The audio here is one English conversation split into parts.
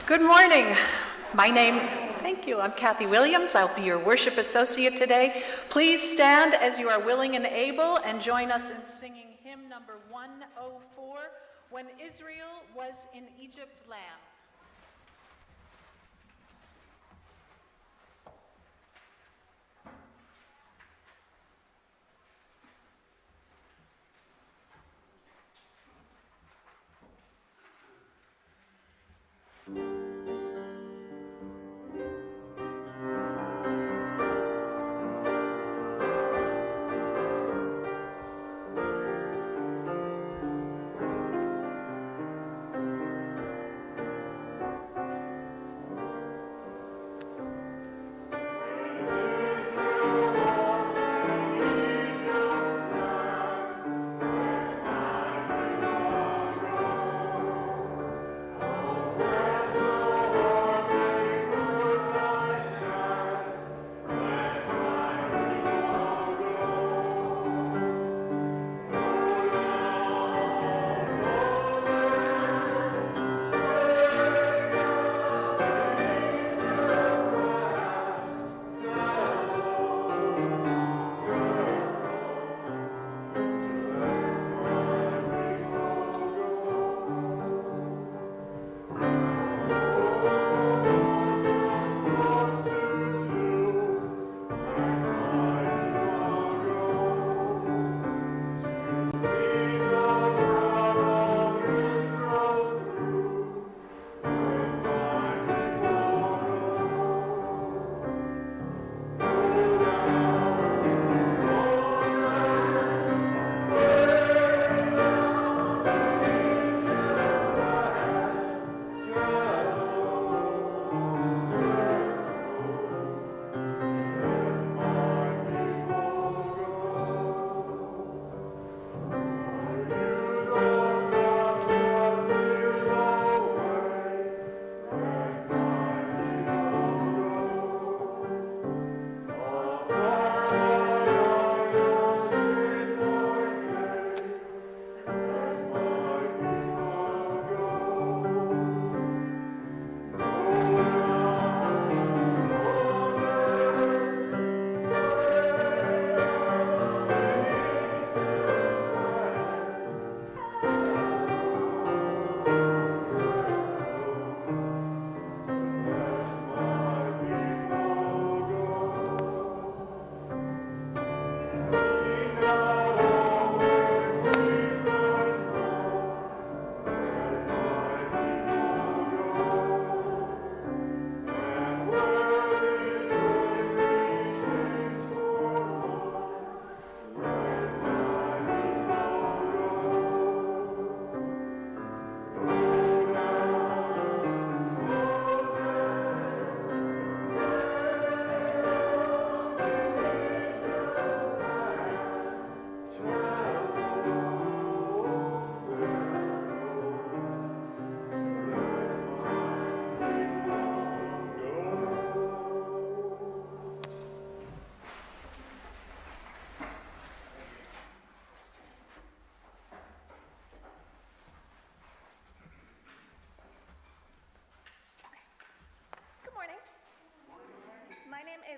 Good morning. Thank you. I'm Kathy Williams. I'll be your worship associate today. Please stand as you are willing and able and join us in singing hymn number 104, When Israel Was in Egypt Land.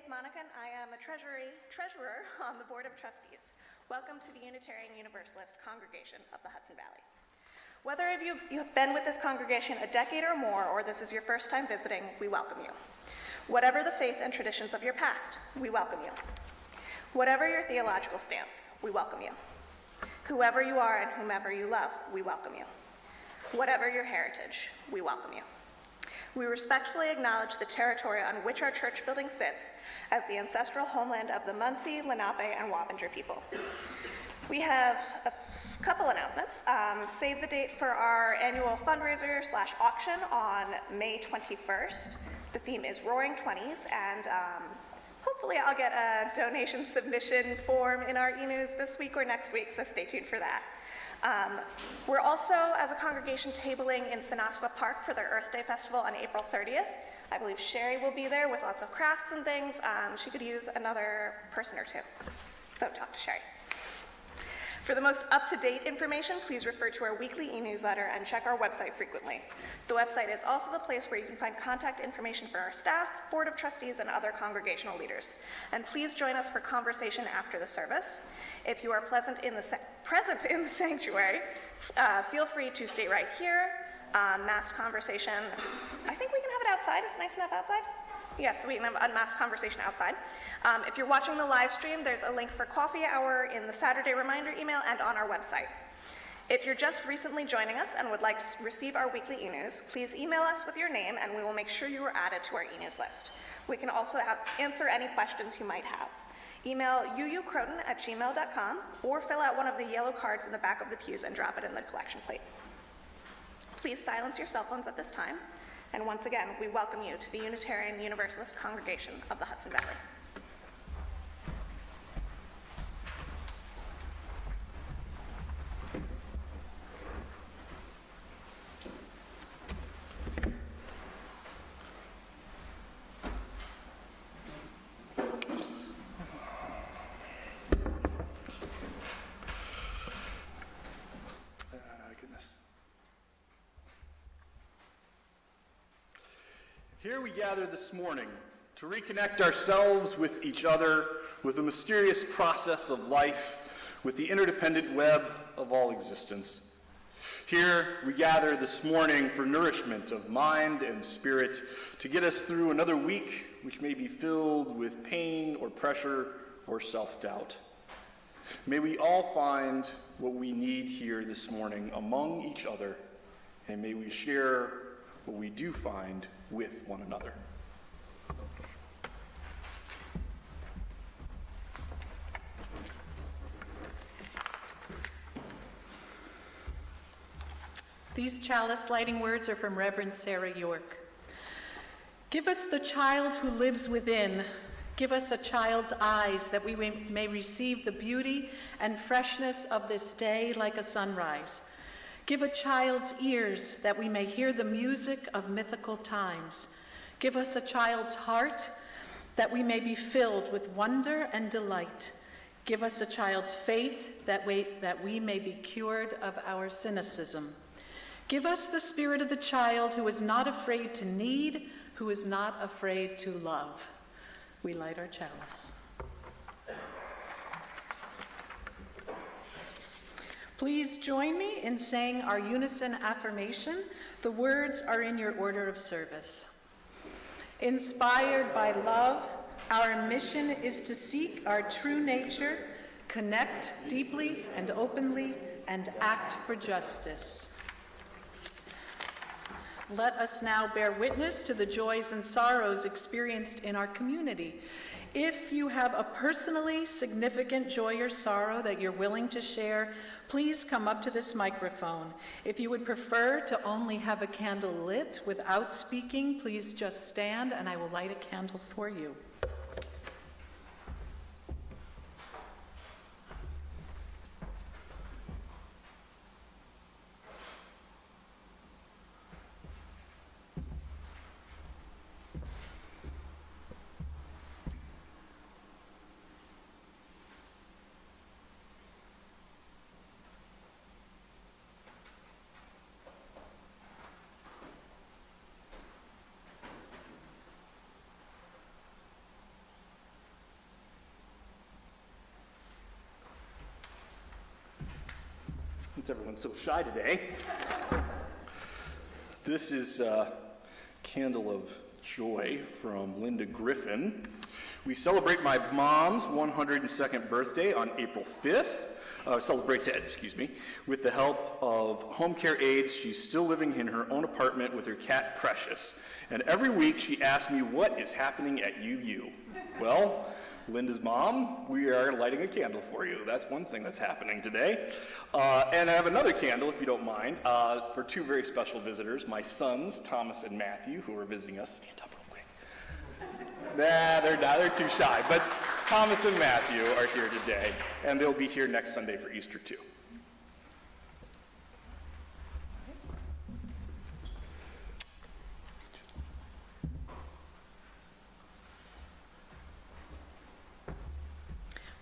Monica, and I am a treasurer on the Board of Trustees. Welcome to the Unitarian Universalist Congregation of the Hudson Valley. Whether you have been with this congregation a decade or more, or this is your first time visiting, we welcome you. Whatever the faith and traditions of your past, we welcome you. Whatever your theological stance, we welcome you. Whoever you are and whomever you love, we welcome you. Whatever your heritage, we welcome you. We respectfully acknowledge the territory on which our church building sits as the ancestral homeland of the Munsee, Lenape, and Wappinger people. We have a couple announcements. Save the date for our annual fundraiser/auction on May 21st. The theme is Roaring 20s, and hopefully I'll get a donation submission form in our e-news this week or next week, so stay tuned for that. We're also, as a congregation, tabling in Sinasqua Park for their Earth Day Festival on April 30th. I believe Sherry will be there with lots of crafts and things. She could use another person or two, so talk to Sherry. For the most up-to-date information, please refer to our weekly e-newsletter and check our website frequently. The website is also the place where you can find contact information for our staff, Board of Trustees, and other congregational leaders. And please join us for conversation after the service. If you are present in the sanctuary, feel free to stay right here. Mass conversation, I think we can have it outside. It's nice enough outside. Yes, we can have a mass conversation outside. If you're watching the live stream, there's a link for coffee hour in the Saturday reminder email and on our website. If you're just recently joining us and would like to receive our weekly e-news, please email us with your name and we will make sure you are added to our e-news list. We can also answer any questions you might have. Email uucroton@gmail.com or fill out one of the yellow cards in the back of the pews and drop it in the collection plate. Please silence your cell phones at this time. And once again, we welcome you to the Unitarian Universalist Congregation of the Hudson Valley. Here we gather this morning to reconnect ourselves with each other, with the mysterious process of life, with the interdependent web of all existence. Here we gather this morning for nourishment of mind and spirit to get us through another week which may be filled with pain or pressure or self-doubt. May we all find what we need here this morning among each other, and may we share what we do find with one another. These chalice lighting words are from Reverend Sarah York. Give us the child who lives within. Give us a child's eyes that we may receive the beauty and freshness of this day like a sunrise. Give a child's ears that we may hear the music of mythical times. Give us a child's heart that we may be filled with wonder and delight. Give us a child's faith that we may be cured of our cynicism. Give us the spirit of the child who is not afraid to need, who is not afraid to love. We light our chalice. Please join me in saying our Unison Affirmation. The words are in your order of service. Inspired by love, our mission is to seek our true nature, connect deeply and openly, and act for justice. Let us now bear witness to the joys and sorrows experienced in our community. If you have a personally significant joy or sorrow that you're willing to share, please come up to this microphone. If you would prefer to only have a candle lit without speaking, please just stand and I will light a candle for you. Since everyone's so shy today, this is a candle of joy from Linda Griffin. We celebrate my mom's 102nd birthday on April 5th. Celebrates it, with the help of home care aides. She's still living in her own apartment with her cat Precious. And every week she asks me what is happening at UU. Well, Linda's mom, we are lighting a candle for you. That's one thing that's happening today. And I have another candle, if you don't mind, for two very special visitors, my sons, Thomas and Matthew, who are visiting us. Stand up real quick. Nah, they're too shy. But Thomas and Matthew are here today, and they'll be here next Sunday for Easter too.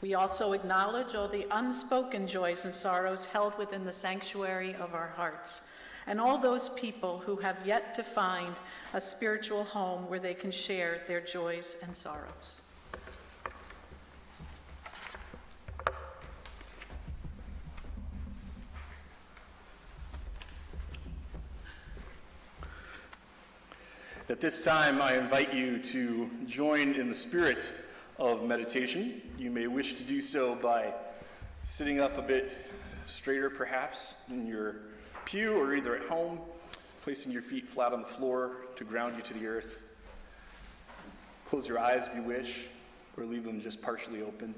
We also acknowledge all the unspoken joys and sorrows held within the sanctuary of our hearts, and all those people who have yet to find a spiritual home where they can share their joys and sorrows. At this time, I invite you to join in the spirit of meditation. You may wish to do so by sitting up a bit straighter, perhaps, in your pew or either at home, placing your feet flat on the floor to ground you to the earth. Close your eyes if you wish, or leave them just partially open.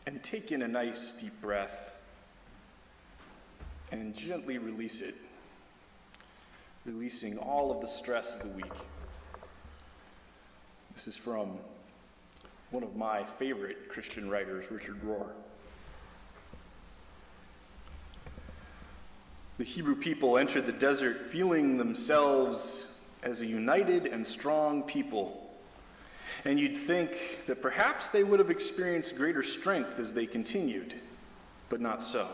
And take in a nice deep breath and gently release it, releasing all of the stress of the week. This is from one of my favorite Christian writers, Richard Rohr. The Hebrew people entered the desert feeling themselves as a united and strong people. And you'd think that perhaps they would have experienced greater strength as they continued, but not so.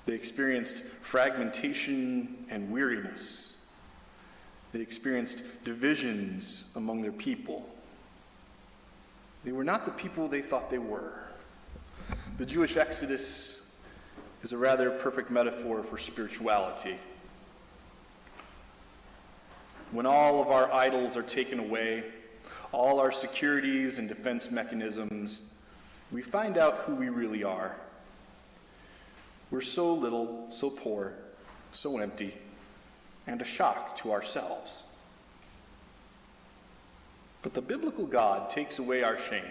They experienced fragmentation and weariness. They experienced divisions among their people. They were not the people they thought they were. The Jewish Exodus is a rather perfect metaphor for spirituality. When all of our idols are taken away, all our securities and defense mechanisms, we find out who we really are. We're so little, so poor, so empty, and a shock to ourselves. But the biblical God takes away our shame,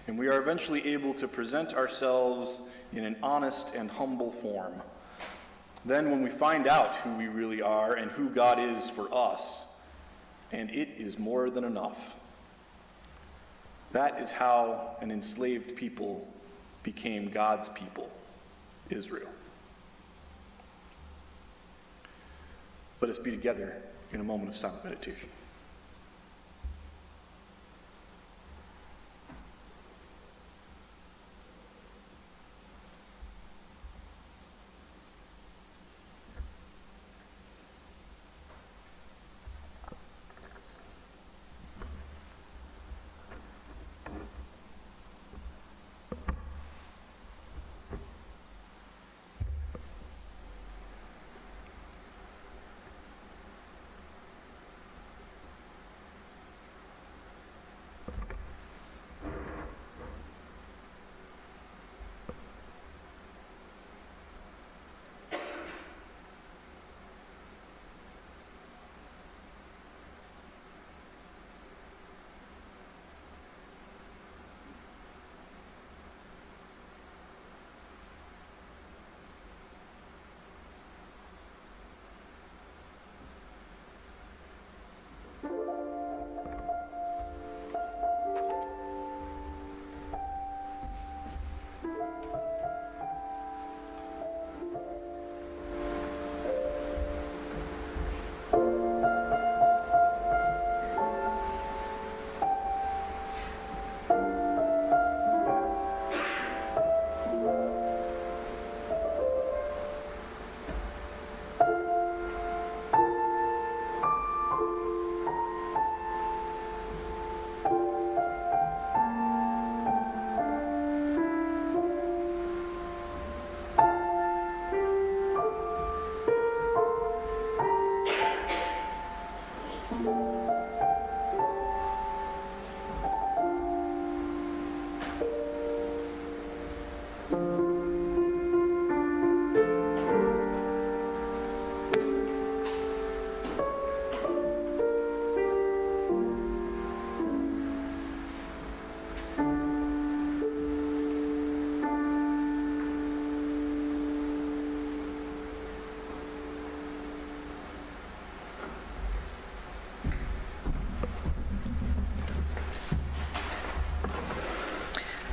and we are eventually able to present ourselves in an honest and humble form. Then when we find out who we really are and who God is for us, and it is more than enough. That is how an enslaved people became God's people, Israel. Let us be together in a moment of silent meditation.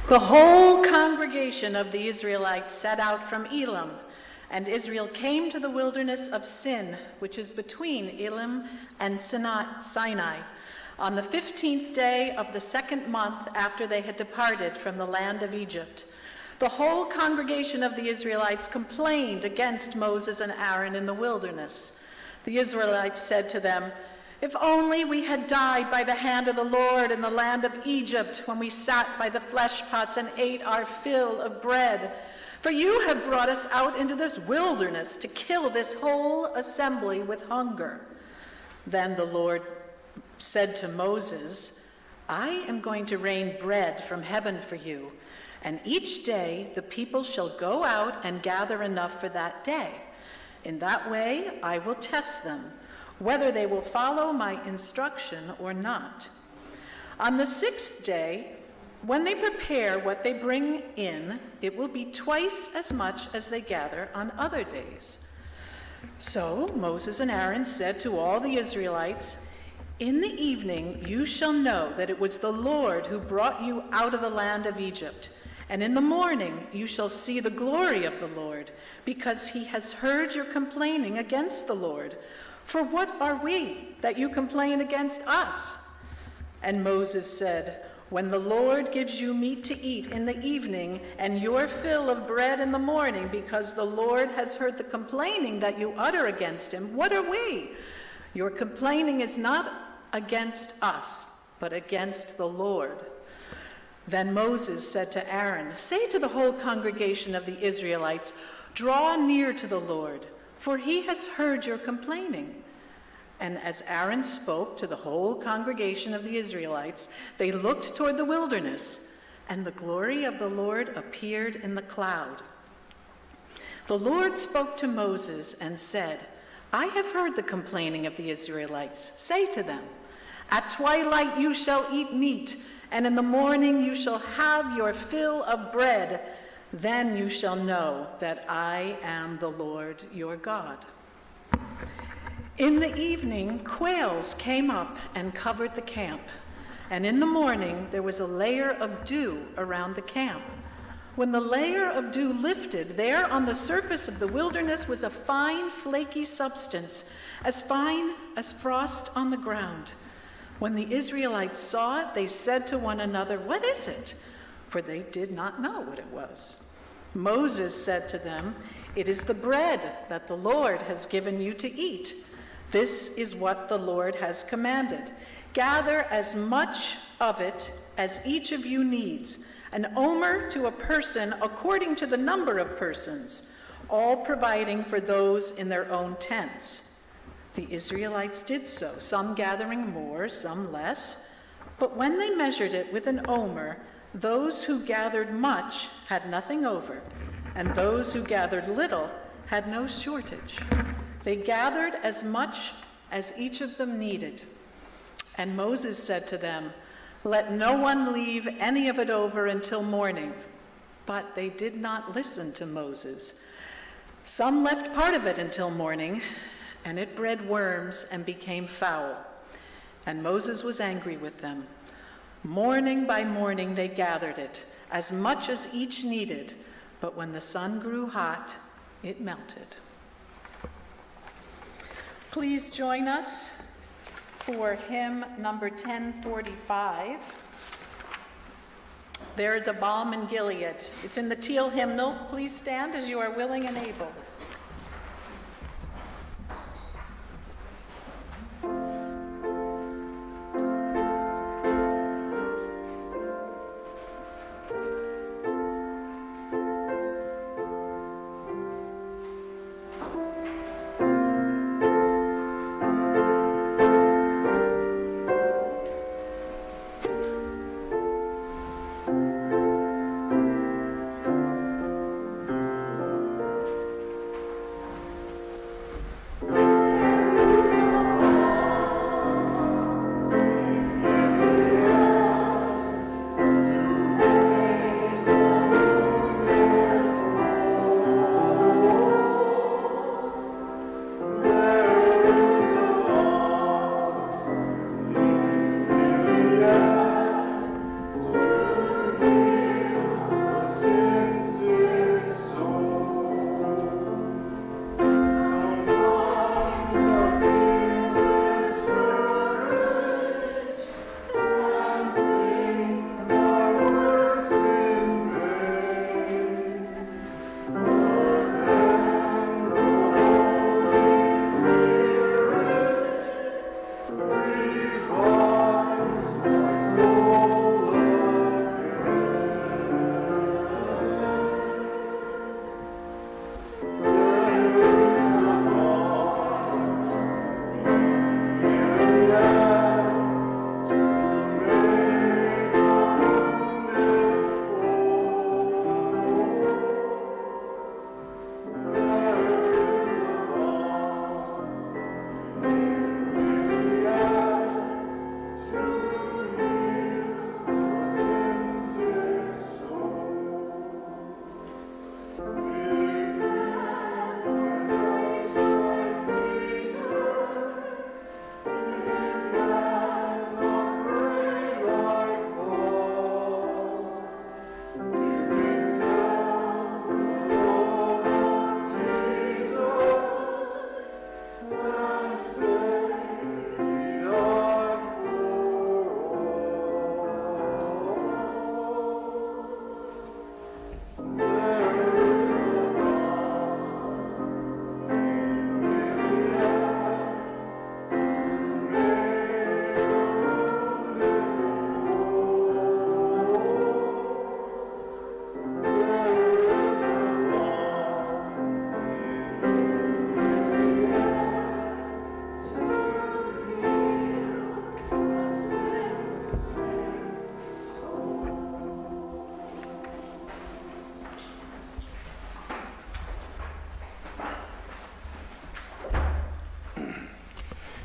The whole congregation of the Israelites set out from Elim, and Israel came to the wilderness of Sin, which is between Elim and Sinai, on the 15th day of the second month after they had departed from the land of Egypt. The whole congregation of the Israelites complained against Moses and Aaron in the wilderness. The Israelites said to them, "If only we had died by the hand of the Lord in the land of Egypt, when we sat by the flesh pots and ate our fill of bread. For you have brought us out into this wilderness to kill this whole assembly with hunger." Then the Lord said to Moses, "I am going to rain bread from heaven for you, and each day the people shall go out and gather enough for that day. In that way I will test them, whether they will follow my instruction or not. On the 6th day, when they prepare what they bring in, it will be twice as much as they gather on other days." So Moses and Aaron said to all the Israelites, "In the evening you shall know that it was the Lord who brought you out of the land of Egypt. And in the morning you shall see the glory of the Lord, because he has heard your complaining against the Lord. For what are we that you complain against us?" And Moses said, "When the Lord gives you meat to eat in the evening and your fill of bread in the morning, because the Lord has heard the complaining that you utter against him, what are we? Your complaining is not against us, but against the Lord." Then Moses said to Aaron, "Say to the whole congregation of the Israelites, 'Draw near to the Lord, for he has heard your complaining.'" And as Aaron spoke to the whole congregation of the Israelites, they looked toward the wilderness, and the glory of the Lord appeared in the cloud. The Lord spoke to Moses and said, "I have heard the complaining of the Israelites. Say to them, 'At twilight you shall eat meat, and in the morning you shall have your fill of bread. Then you shall know that I am the Lord your God.'" In the evening, quails came up and covered the camp, and in the morning there was a layer of dew around the camp. When the layer of dew lifted, there on the surface of the wilderness was a fine, flaky substance, as fine as frost on the ground. When the Israelites saw it, they said to one another, "What is it?" For they did not know what it was. Moses said to them, "It is the bread that the Lord has given you to eat. This is what the Lord has commanded. Gather as much of it as each of you needs, an omer to a person according to the number of persons, all providing for those in their own tents." The Israelites did so, some gathering more, some less. But when they measured it with an omer, those who gathered much had nothing over, and those who gathered little had no shortage. They gathered as much as each of them needed. And Moses said to them, "Let no one leave any of it over until morning." But they did not listen to Moses. Some left part of it until morning, and it bred worms and became foul. And Moses was angry with them. Morning by morning they gathered it, as much as each needed, but when the sun grew hot, it melted. Please join us for hymn number 1045. There is a balm in Gilead. It's in the teal hymnal. Please stand as you are willing and able.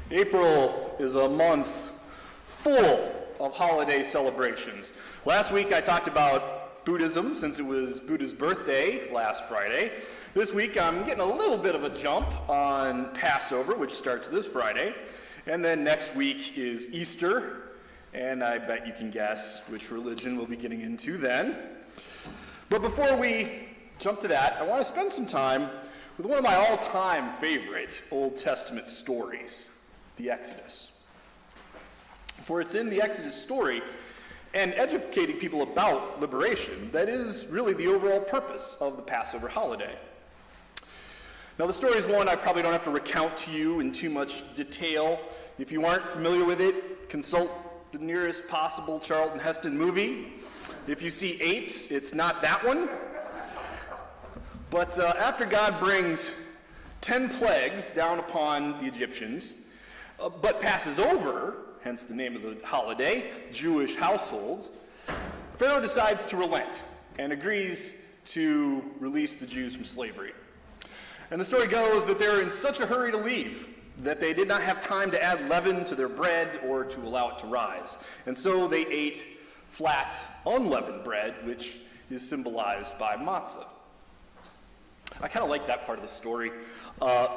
April is a month full of holiday celebrations. Last week I talked about Buddhism, since it was Buddha's birthday last Friday. This week I'm getting a little bit of a jump on Passover, which starts this Friday. And then next week is Easter, and I bet you can guess which religion we'll be getting into then. But before we jump to that, I want to spend some time with one of my all-time favorite Old Testament stories, the Exodus. For it's in the Exodus story and educating people about liberation that is really the overall purpose of the Passover holiday. Now, the story is one I probably don't have to recount to you in too much detail. If you aren't familiar with it, consult the nearest possible Charlton Heston movie. If you see apes, it's not that one. But after God brings 10 plagues down upon the Egyptians, but passes over, hence the name of the holiday, Jewish households, Pharaoh decides to relent and agrees to release the Jews from slavery. And the story goes that they were in such a hurry to leave that they did not have time to add leaven to their bread or to allow it to rise. And so they ate flat, unleavened bread, which is symbolized by matzah. I kind of like that part of the story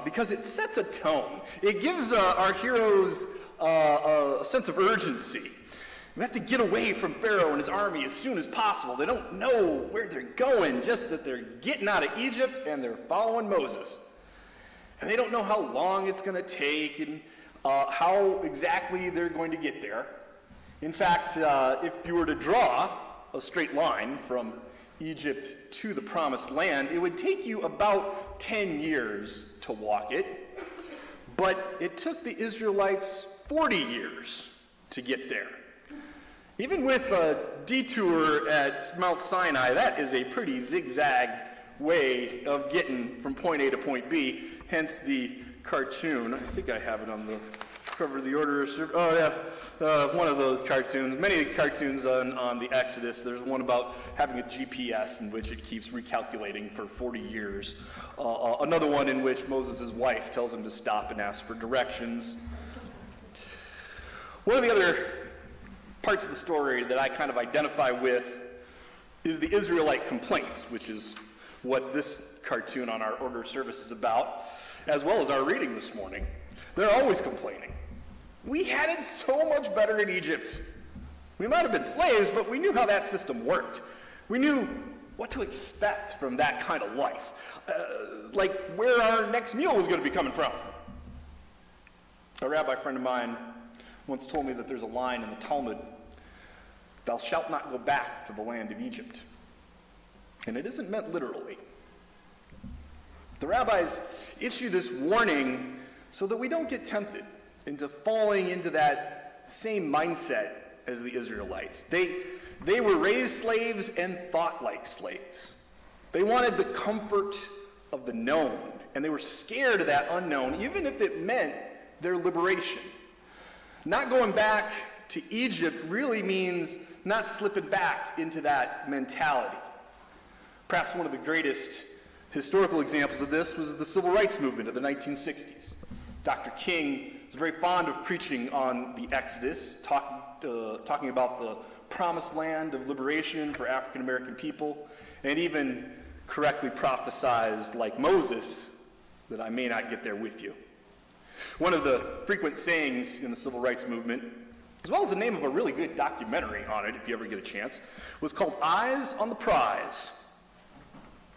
because it sets a tone. It gives our heroes a sense of urgency. We have to get away from Pharaoh and his army as soon as possible. They don't know where they're going, just that they're getting out of Egypt and they're following Moses. And they don't know how long it's going to take and how exactly they're going to get there. In fact, if you were to draw a straight line from Egypt to the Promised Land, it would take you about 10 years to walk it. But it took the Israelites 40 years to get there. Even with a detour at Mount Sinai, that is a pretty zigzag way of getting from point A to point B, hence the cartoon. I think I have it on the cover of the order. Oh, yeah, one of those cartoons. Many cartoons on the Exodus. There's one about having a GPS in which it keeps recalculating for 40 years. Another one in which Moses' wife tells him to stop and ask for directions. One of the other parts of the story that I kind of identify with is the Israelite complaints, which is what this cartoon on our order of service is about, as well as our reading this morning. They're always complaining. We had it so much better in Egypt. We might have been slaves, but we knew how that system worked. We knew what to expect from that kind of life, like where our next meal was going to be coming from. A rabbi friend of mine once told me that there's a line in the Talmud, "Thou shalt not go back to the land of Egypt." And it isn't meant literally. The rabbis issue this warning so that we don't get tempted into falling into that same mindset as the Israelites. They were raised slaves and thought like slaves. They wanted the comfort of the known, and they were scared of that unknown, even if it meant their liberation. Not going back to Egypt really means not slipping back into that mentality. Perhaps one of the greatest historical examples of this was the civil rights movement of the 1960s. Dr. King was very fond of preaching on the Exodus, talking about the promised land of liberation for African American people, and even correctly prophesized, like Moses, that I may not get there with you. One of the frequent sayings in the civil rights movement, as well as the name of a really good documentary on it, if you ever get a chance, was called Eyes on the Prize.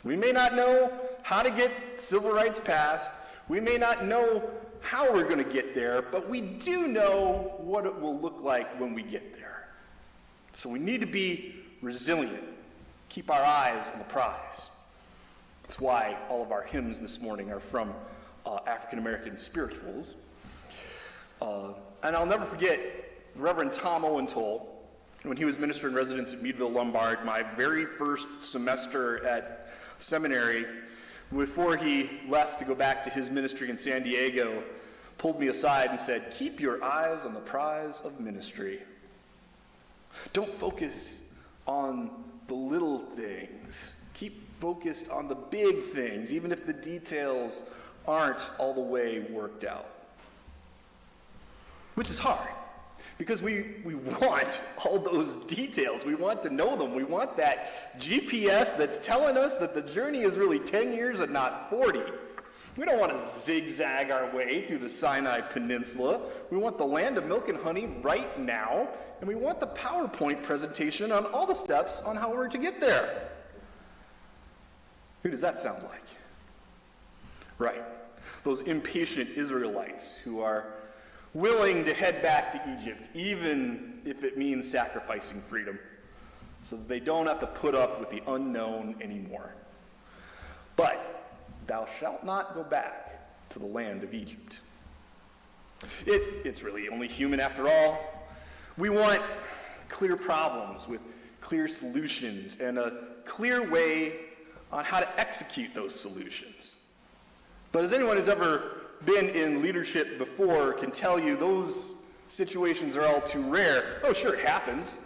We may not know how to get civil rights passed. We may not know how we're going to get there, but we do know what it will look like when we get there. So we need to be resilient, keep our eyes on the prize. That's why all of our hymns this morning are from African American spirituals. And I'll never forget Reverend Tom Owentoll, when he was minister in residence at Meadville Lombard, my very first semester at seminary, before he left to go back to his ministry in San Diego, pulled me aside and said, "Keep your eyes on the prize of ministry. Don't focus on the little things. Keep focused on the big things, even if the details aren't all the way worked out." which is hard. Because we want all those details. We want to know them. We want that GPS that's telling us that the journey is really 10 years and not 40. We don't want to zigzag our way through the Sinai Peninsula. We want the land of milk and honey right now, and we want the PowerPoint presentation on all the steps on how we're to get there. Who does that sound like? Right. Those impatient Israelites who are willing to head back to Egypt, even if it means sacrificing freedom, so that they don't have to put up with the unknown anymore. But thou shalt not go back to the land of Egypt. It's really only human after all. We want clear problems with clear solutions and a clear way on how to execute those solutions. But as anyone who's ever been in leadership before can tell you, those situations are all too rare. Oh, sure, it happens.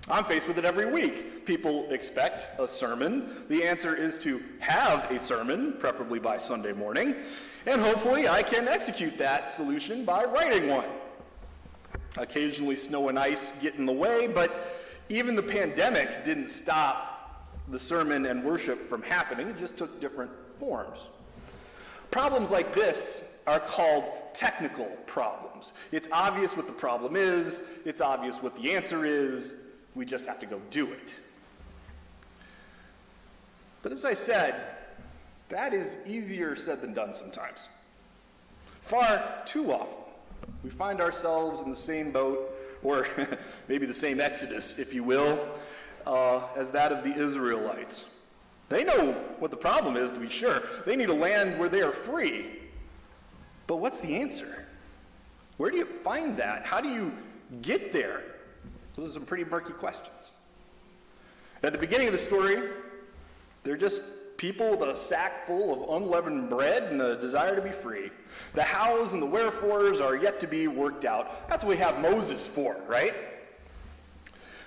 I'm faced with it every week. People expect a sermon. The answer is to have a sermon, preferably by Sunday morning, and hopefully I can execute that solution by writing one. Occasionally snow and ice get in the way, but even the pandemic didn't stop the sermon and worship from happening. It just took different forms. Problems like this are called technical problems. It's obvious what the problem is. It's obvious what the answer is. We just have to go do it. But as I said, that is easier said than done sometimes. Far too often, we find ourselves in the same boat, or maybe the same exodus, if you will, as that of the Israelites. They know what the problem is, to be sure. They need a land where they are free. But what's the answer? Where do you find that? How do you get there? Those are some pretty murky questions. At the beginning of the story, they're just people with a sack full of unleavened bread and a desire to be free. The hows and the wherefores are yet to be worked out. That's what we have Moses for, right?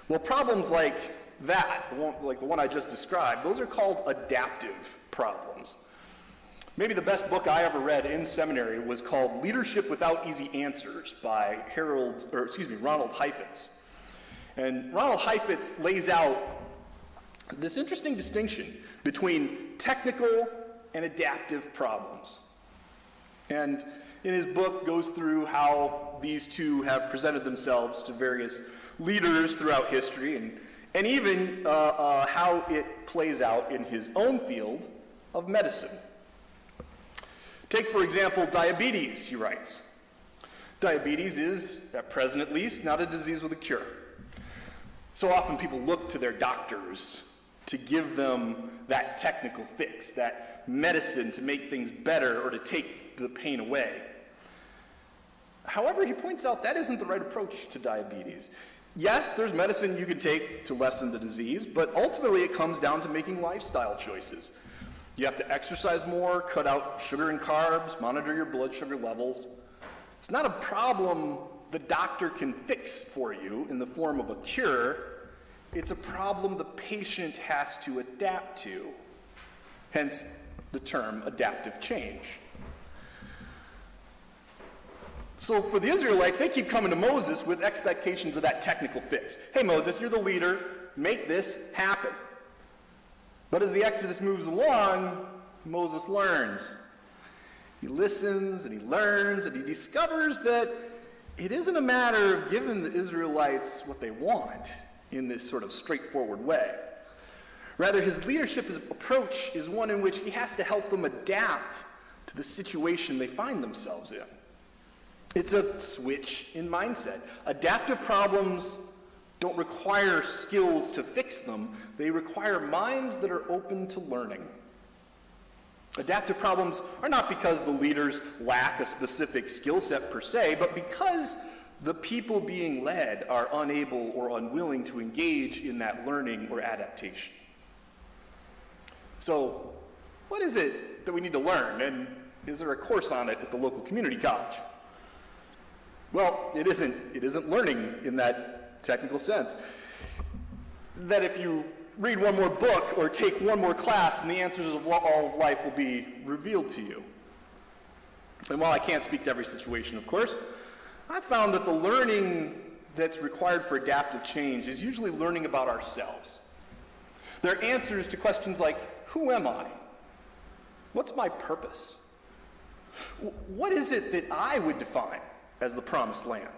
Well, problems like that, like the one I just described, those are called adaptive problems. Maybe the best book I ever read in seminary was called Leadership Without Easy Answers by Ronald Heifetz. And Ronald Heifetz lays out this interesting distinction between technical and adaptive problems. And in his book goes through how these two have presented themselves to various leaders throughout history, and even how it plays out in his own field of medicine. Take, for example, diabetes, he writes. Diabetes is, at present at least, not a disease with a cure. So often people look to their doctors to give them that technical fix, that medicine to make things better or to take the pain away. However, he points out that isn't the right approach to diabetes. Yes, there's medicine you can take to lessen the disease, but ultimately it comes down to making lifestyle choices. You have to exercise more, cut out sugar and carbs, monitor your blood sugar levels. It's not a problem the doctor can fix for you in the form of a cure. It's a problem the patient has to adapt to, hence the term adaptive change. So for the Israelites, they keep coming to Moses with expectations of that technical fix. Hey Moses, you're the leader, make this happen. But as the Exodus moves along, Moses learns. He listens and he learns and he discovers that it isn't a matter of giving the Israelites what they want in this sort of straightforward way. Rather, his leadership approach is one in which he has to help them adapt to the situation they find themselves in. It's a switch in mindset. Adaptive problems don't require skills to fix them. They require minds that are open to learning. Adaptive problems are not because the leaders lack a specific skill set per se, but because the people being led are unable or unwilling to engage in that learning or adaptation. So, what is it that we need to learn? And is there a course on it at the local community college? Well, it isn't learning in that technical sense. That if you read one more book or take one more class, then the answers of all of life will be revealed to you. And while I can't speak to every situation, of course, I found that the learning that's required for adaptive change is usually learning about ourselves. They're answers to questions like, who am I? What's my purpose? What is it that I would define as the promised land?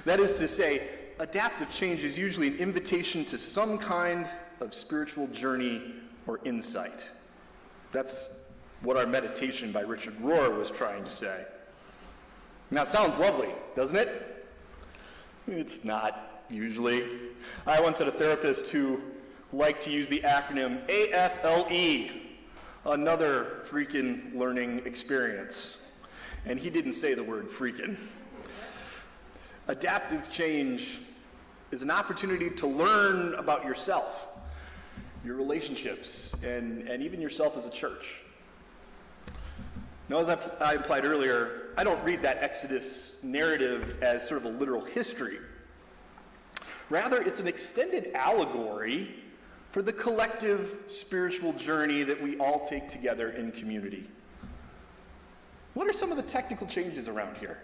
That is to say, adaptive change is usually an invitation to some kind of spiritual journey or insight. That's what our meditation by Richard Rohr was trying to say. Now, it sounds lovely, doesn't it? It's not, usually. I once had a therapist who liked to use the acronym AFLE, another freaking learning experience. And he didn't say the word freaking. Adaptive change is an opportunity to learn about yourself, your relationships, and even yourself as a church. Now, as I implied earlier, I don't read that Exodus narrative as sort of a literal history. Rather, it's an extended allegory for the collective spiritual journey that we all take together in community. What are some of the technical changes around here?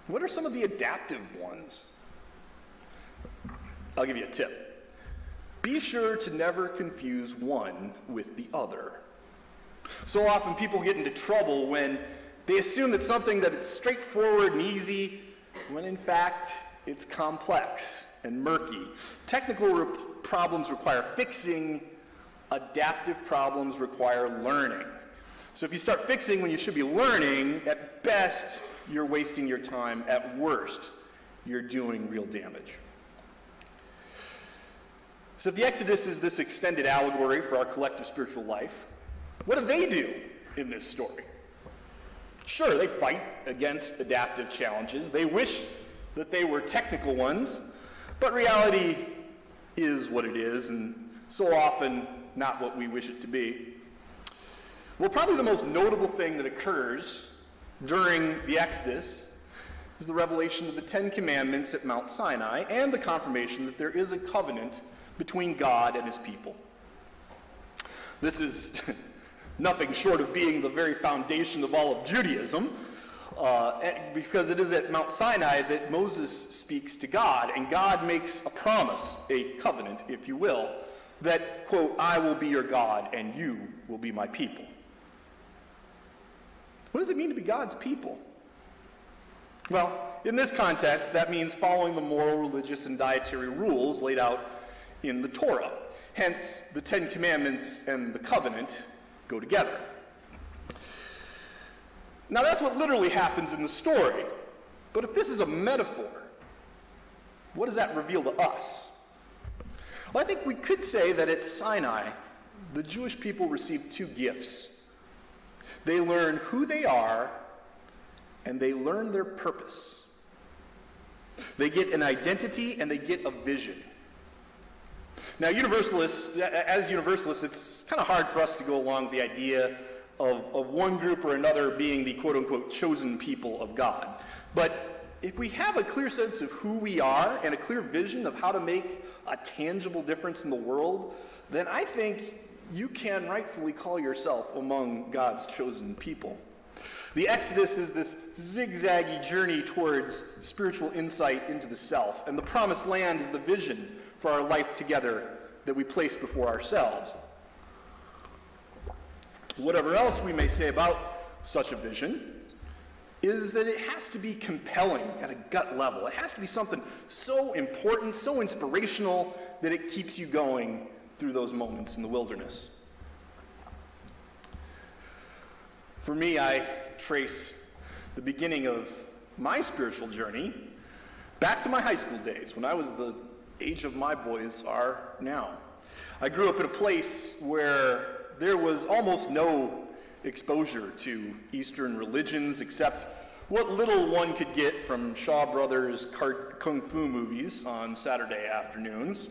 What are some of the adaptive ones? I'll give you a tip. Be sure to never confuse one with the other. So often people get into trouble when they assume that something that is straightforward and easy, when in fact it's complex and murky. Technical problems require fixing. Adaptive problems require learning. So if you start fixing when you should be learning, at best, you're wasting your time. At worst, you're doing real damage. So if the Exodus is this extended allegory for our collective spiritual life, what do they do in this story? Sure, they fight against adaptive challenges. They wish that they were technical ones, but reality is what it is, and so often not what we wish it to be. Well, probably the most notable thing that occurs during the Exodus is the revelation of the Ten Commandments at Mount Sinai and the confirmation that there is a covenant between God and his people. This is nothing short of being the very foundation of all of Judaism, because it is at Mount Sinai that Moses speaks to God, and God makes a promise, a covenant, if you will, that, quote, I will be your God and you will be my people. What does it mean to be God's people? Well, in this context, that means following the moral, religious, and dietary rules laid out in the Torah. Hence, the Ten Commandments and the covenant go together. Now, that's what literally happens in the story. But if this is a metaphor, what does that reveal to us? Well, I think we could say that at Sinai, the Jewish people received two gifts. They learn who they are, and they learn their purpose. They get an identity, and they get a vision. Now, as Universalists, it's kind of hard for us to go along with the idea of one group or another being the quote-unquote chosen people of God. But if we have a clear sense of who we are and a clear vision of how to make a tangible difference in the world, then I think you can rightfully call yourself among God's chosen people. The Exodus is this zigzaggy journey towards spiritual insight into the self, and the promised land is the vision for our life together that we place before ourselves. Whatever else we may say about such a vision is that it has to be compelling at a gut level. It has to be something so important, so inspirational, that it keeps you going through those moments in the wilderness. For me, I trace the beginning of my spiritual journey back to my high school days, when I was the age of my boys are now. I grew up in a place where there was almost no exposure to Eastern religions except what little one could get from Shaw Brothers kung fu movies on Saturday afternoons,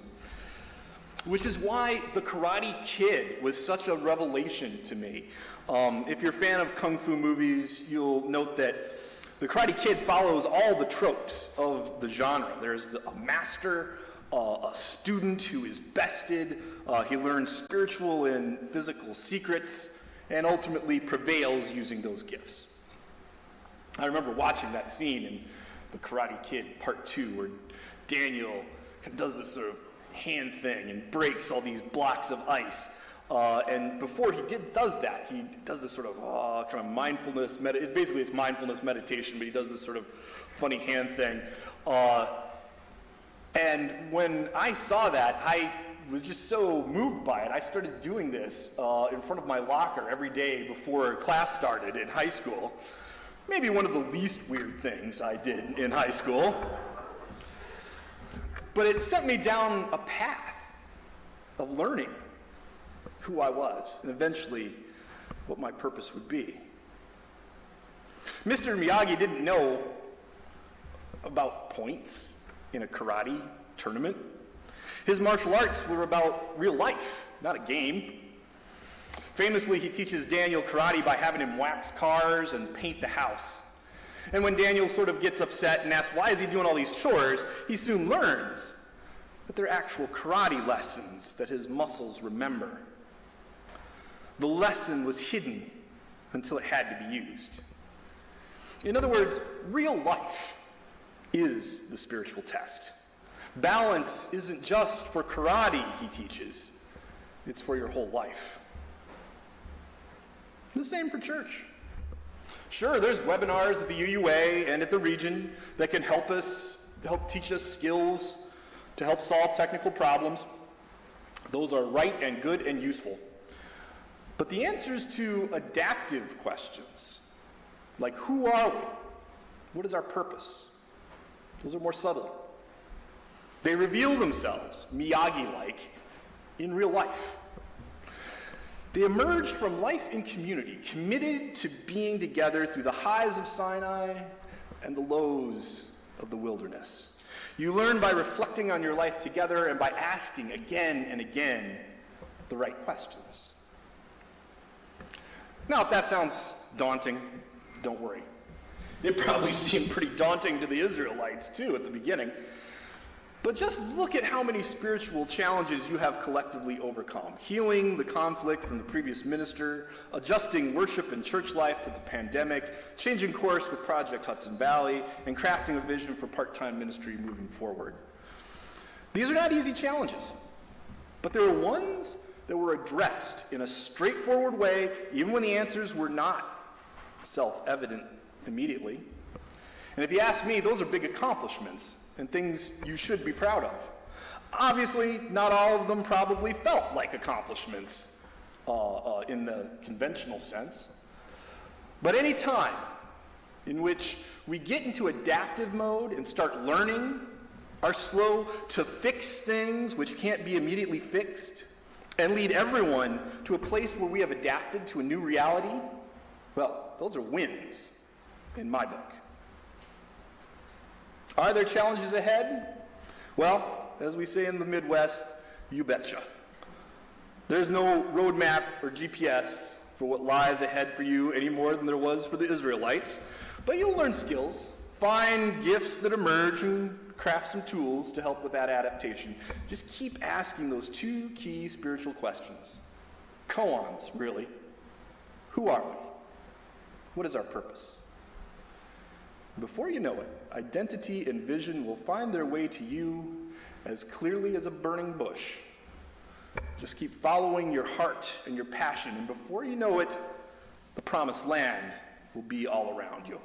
which is why The Karate Kid was such a revelation to me. If you're a fan of kung fu movies, you'll note that The Karate Kid follows all the tropes of the genre. There's a master, a student who is bested, he learns spiritual and physical secrets, and ultimately prevails using those gifts. I remember watching that scene in The Karate Kid Part 2 where Daniel does this sort of hand thing and breaks all these blocks of ice. And before he does that, he does this sort of kind of mindfulness, basically it's mindfulness meditation, but he does this sort of funny hand thing. And when I saw that, I was just so moved by it. I started doing this in front of my locker every day before class started in high school. Maybe one of the least weird things I did in high school. But it sent me down a path of learning who I was and eventually what my purpose would be. Mr. Miyagi didn't know about points in a karate tournament. His martial arts were about real life, not a game. Famously, he teaches Daniel karate by having him wax cars and paint the house. And when Daniel sort of gets upset and asks why is he doing all these chores, he soon learns that they're actual karate lessons that his muscles remember. The lesson was hidden until it had to be used. In other words, real life is the spiritual test. Balance isn't just for karate, he teaches. It's for your whole life. The same for church. Sure, there's webinars at the UUA and at the region that can help teach us skills to help solve technical problems. Those are right and good and useful. But the answers to adaptive questions, like who are we? What is our purpose? Those are more subtle. They reveal themselves, Miyagi-like, in real life. They emerge from life in community, committed to being together through the highs of Sinai and the lows of the wilderness. You learn by reflecting on your life together and by asking again and again the right questions. Now, if that sounds daunting, don't worry. It probably seemed pretty daunting to the Israelites, too, at the beginning. But just look at how many spiritual challenges you have collectively overcome. Healing the conflict from the previous minister, adjusting worship and church life to the pandemic, changing course with Project Hudson Valley, and crafting a vision for part-time ministry moving forward. These are not easy challenges, but there are ones that were addressed in a straightforward way, even when the answers were not self-evident immediately. And if you ask me, those are big accomplishments and things you should be proud of. Obviously, not all of them probably felt like accomplishments in the conventional sense. But any time in which we get into adaptive mode and start learning, are slow to fix things which can't be immediately fixed, and lead everyone to a place where we have adapted to a new reality, well, those are wins in my book. Are there challenges ahead? Well, as we say in the Midwest, you betcha. There's no roadmap or GPS for what lies ahead for you any more than there was for the Israelites, but you'll learn skills, find gifts that emerge, and craft some tools to help with that adaptation. Just keep asking those two key spiritual questions. Koans, really. Who are we? What is our purpose? Before you know it, identity and vision will find their way to you as clearly as a burning bush. Just keep following your heart and your passion, and before you know it, the promised land will be all around you.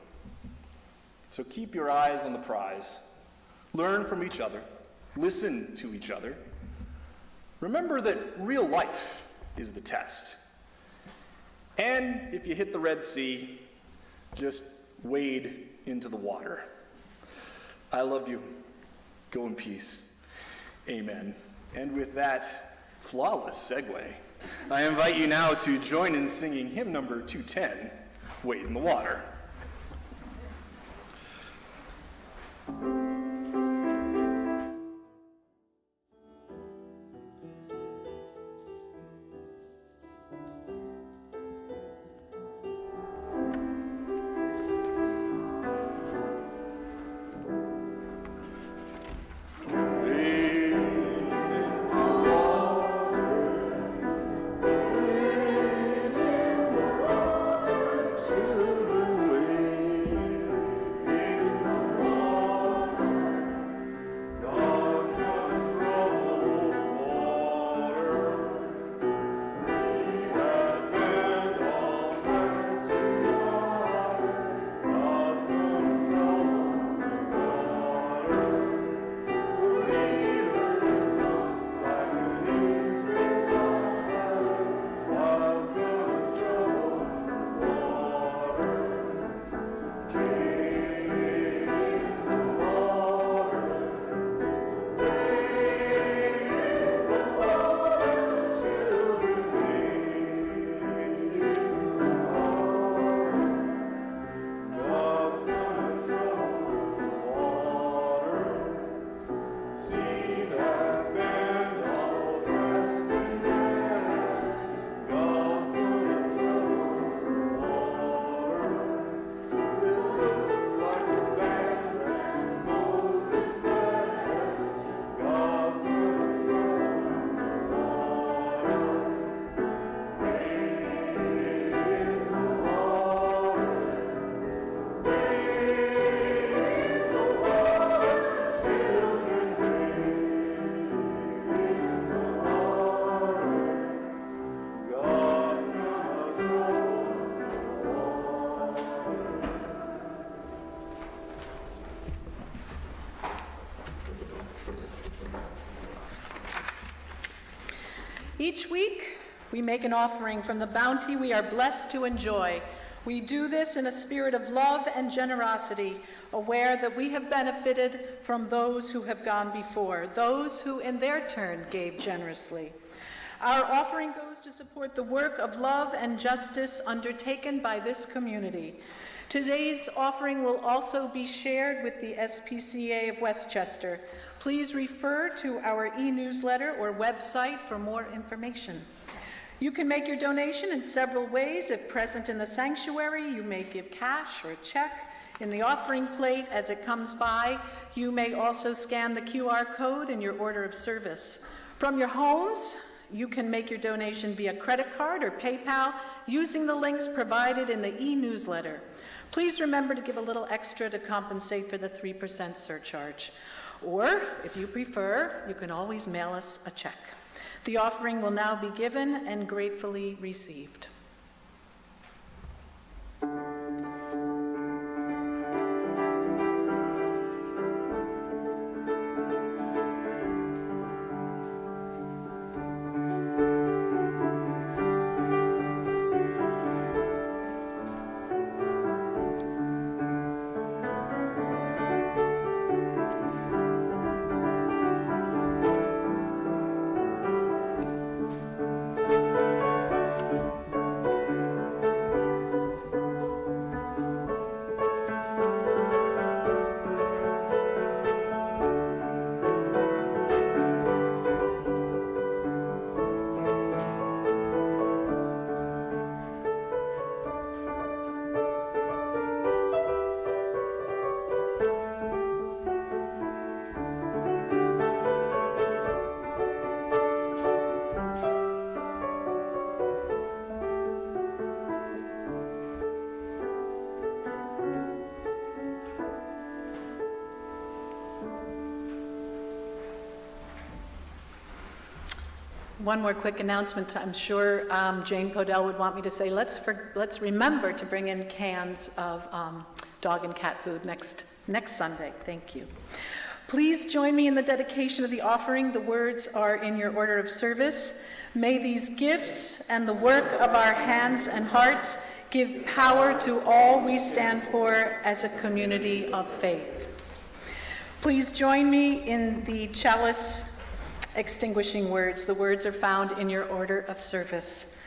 So keep your eyes on the prize. Learn from each other. Listen to each other. Remember that real life is the test. And if you hit the Red Sea, just wade into the water. I love you. Go in peace. Amen. And with that flawless segue, I invite you now to join in singing hymn number 210, Wade in the Water. Children Each week, we make an offering from the bounty we are blessed to enjoy. We do this in a spirit of love and generosity, aware that we have benefited from those who have gone before, those who in their turn gave generously. Our offering goes to support the work of love and justice undertaken by this community. Today's offering will also be shared with the SPCA of Westchester. Please refer to our e-newsletter or website for more information. You can make your donation in several ways. If present in the sanctuary, you may give cash or a check in the offering plate as it comes by. You may also scan the QR code in your order of service. From your homes, you can make your donation via credit card or PayPal using the links provided in the e-newsletter. Please remember to give a little extra to compensate for the 3% surcharge. Or, if you prefer, you can always mail us a check. The offering will now be given and gratefully received. One more quick announcement. I'm sure Jane Podell would want me to say, let's remember to bring in cans of dog and cat food next Sunday. Thank you. Please join me in the dedication of the offering. The words are in your order of service. May these gifts and the work of our hands and hearts give power to all we stand for as a community of faith. Please join me in the chalice extinguishing words. The words are found in your order of service.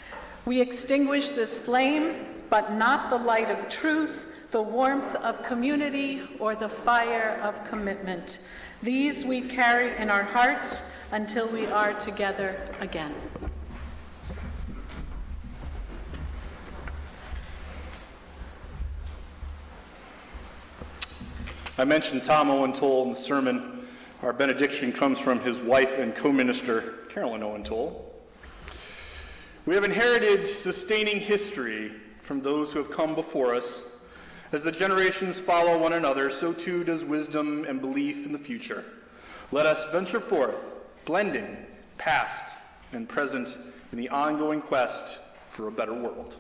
We extinguish this flame, but not the light of truth, the warmth of community, or the fire of commitment. These we carry in our hearts until we are together again. I mentioned Tom Owen Toll in the sermon. Our benediction comes from his wife and co-minister, Carolyn Owen Toll. We have inherited sustaining history from those who have come before us. As the generations follow one another, so too does wisdom and belief in the future. Let us venture forth, blending past and present in the ongoing quest for a better world.